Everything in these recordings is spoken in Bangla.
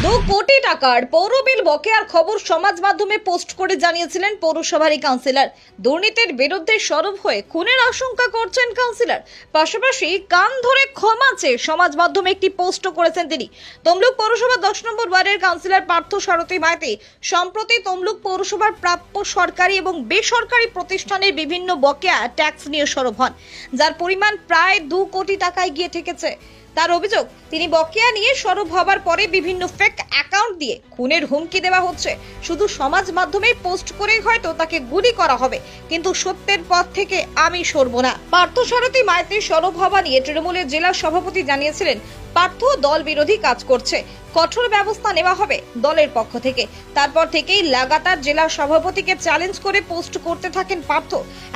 কোটি টাকার পৌর বিল বকেয়ার খবর সমাজ মাধ্যমে পোস্ট করে জানিয়েছিলেন পৌরসভারই কাউন্সিলর। দুর্নীতির বিরুদ্ধে সরব হয়ে খুনের আশঙ্কা করছেন কাউন্সিলর। পাশাপাশি কান ধরে ক্ষমা চেয়ে সমাজ মাধ্যমে একটি পোস্টও করেছেন তিনি। তমলুক পৌরসভা 10 নম্বর ওয়ার্ডের কাউন্সিলর পার্থ সারথী মাইতি সম্প্রতি তমলুক পৌরসভার প্রাপ্য সরকারি এবং বেসরকারি প্রতিষ্ঠানের বিভিন্ন বকেয়া ট্যাক্স নিয়ে সরব হন, যার পরিমাণ প্রায় 2 কোটি টাকায় গিয়ে ঠেকেছে। তার অভিযোগ, তিনি বকেয়া নিয়ে সরব হবার পরে বিভিন্ন ফেক অ্যাকাউন্ট দিয়ে খুনের হুমকি দেওয়া হচ্ছে। শুধু সমাজ মাধ্যমে পোস্ট করেই হয়তো তাকে গুলি করা হবে, কিন্তু সত্যের পথ থেকে আমি সরব না। পার্থ সারথী মাইতির সরব হওয়া নিয়ে তৃণমূলের জেলা সভাপতি জানিয়েছিলেন, পার্থ দল বিরোধী কাজ করছে, কঠোর ব্যবস্থা নেওয়া হবে দলের পক্ষ থেকে। তারপর থেকেই লাগাতার জেলা সভাপতিকে চ্যালেঞ্জ করে পোস্ট করতে থাকেন পার্থ।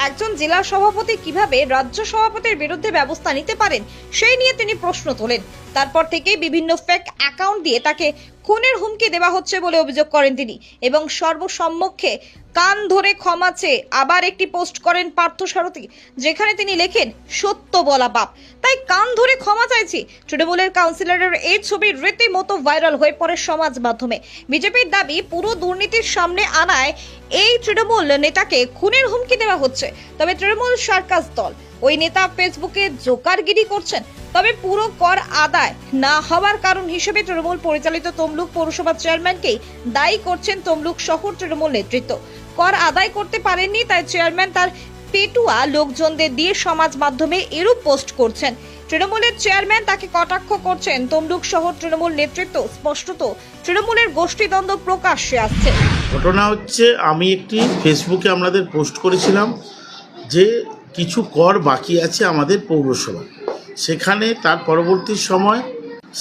একজন জেলা সভাপতি কিভাবে রাজ্য সভাপতির বিরুদ্ধে ব্যবস্থা নিতে পারেন, সেই নিয়ে তিনি প্রশ্ন তোলেন। তারপর থেকেই বিভিন্ন ফেক অ্যাকাউন্ট দিয়ে তাকে খুনের হুমকি দেওয়া হচ্ছে বলে অভিযোগ করেন তিনি, এবং সর্বসম্মুখে কান ধরে ক্ষমা চেয়ে আবার একটি পোস্ট করেন পার্থ সারথী, যেখানে তিনি লেখেন, সত্য বলা পাপ, তাই কান ধরে ক্ষমা চাইছি। তৃণমূলের কাউন্সিলরের এই ছবি রীতিমতো ভাইরাল হয়ে পড়ে সমাজ মাধ্যমে। বিজেপির দাবি, পুরো দুর্নীতির সামনে আনায় এই তৃণমূল নেতাকে খুনের হুমকি দেওয়া হচ্ছে। তবে তৃণমূল সার্কাস দল, ওই নেতা ফেসবুকে জোকারগিরি করছেন। তবে পুরো কর আদায় না হওয়ার কারণ হিসেবে তৃণমূল পরিচালিত তমলুক পৌরসভার চেয়ারম্যানকেই দায়ী করছেন তমলুক শহর তৃণমূল নেতৃত্ব। কর আদায় করতে পারেননি, তাই চেয়ারম্যান তার পেটুয়া লোকজনদের দিয়ে সমাজ মাধ্যমে এরূপ পোস্ট করছেন। তৃণমূলের চেয়ারম্যান তাকে কটাক্ষ করছেন তমলুক শহর তৃণমূল নেতৃত্ব। স্পষ্টত তৃণমূলের গোষ্ঠীদ্বন্দ্ব প্রকাশ্যে আসছে। ঘটনা হচ্ছে, আমি একটি ফেসবুকে আপনাদের পোস্ট করেছিলাম যে কিছু কর বাকি আছে আমাদের পৌরসভা। সেখানে তার পরবর্তী সময়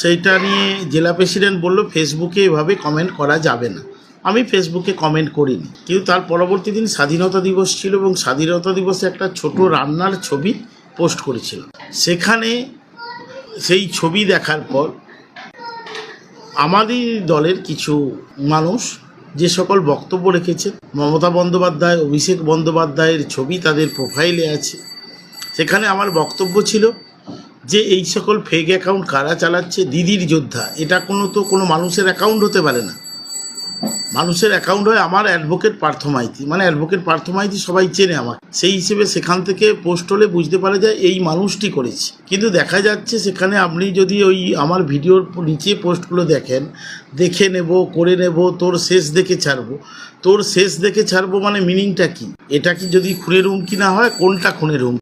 সেইটা নিয়ে জেলা প্রেসিডেন্ট বলল ফেসবুকে এভাবে কমেন্ট করা যাবে না। আমি ফেসবুকে কমেন্ট করিনি, কিন্তু তার পরবর্তী দিন স্বাধীনতা দিবস ছিল এবং স্বাধীনতা দিবসে একটা ছোট রান্নার ছবি পোস্ট করেছিলাম। সেখানে সেই ছবি দেখার পর আমাদের দলের কিছু মানুষ যে সকল বক্তব্য রেখেছে, মমতা বন্দ্যোপাধ্যায়, অভিষেক বন্দ্যোপাধ্যায়ের ছবি তাদের প্রোফাইলে আছে। সেখানে আমার বক্তব্য ছিল যে এই সকল ফেক অ্যাকাউন্ট কারা চালাচ্ছে, দিদির যোদ্ধা, এটা কোনো মানুষের অ্যাকাউন্ট হতে পারে না। মানুষের অ্যাকাউন্ট হয় আমার অ্যাডভোকেট পার্থ মাইতি, মানে অ্যাডভোকেট পার্থ মাইতি সবাই চেনে আমাকে। সেই হিসেবে সেখান থেকে পোস্ট হলে বুঝতে পারা যায় এই মানুষটি করেছে। কিন্তু দেখা যাচ্ছে সেখানে আপনি যদি ওই আমার ভিডিওর নিচে পোস্টগুলো দেখেন, দেখে নেব, করে নেব, তোর শেষ দেখে ছাড়বো। তোর শেষ দেখে ছাড়বো মানে মিনিংটা কি? এটা কি যদি খুনের হুমকি না হয়, কোনটা খুনের হুমকি?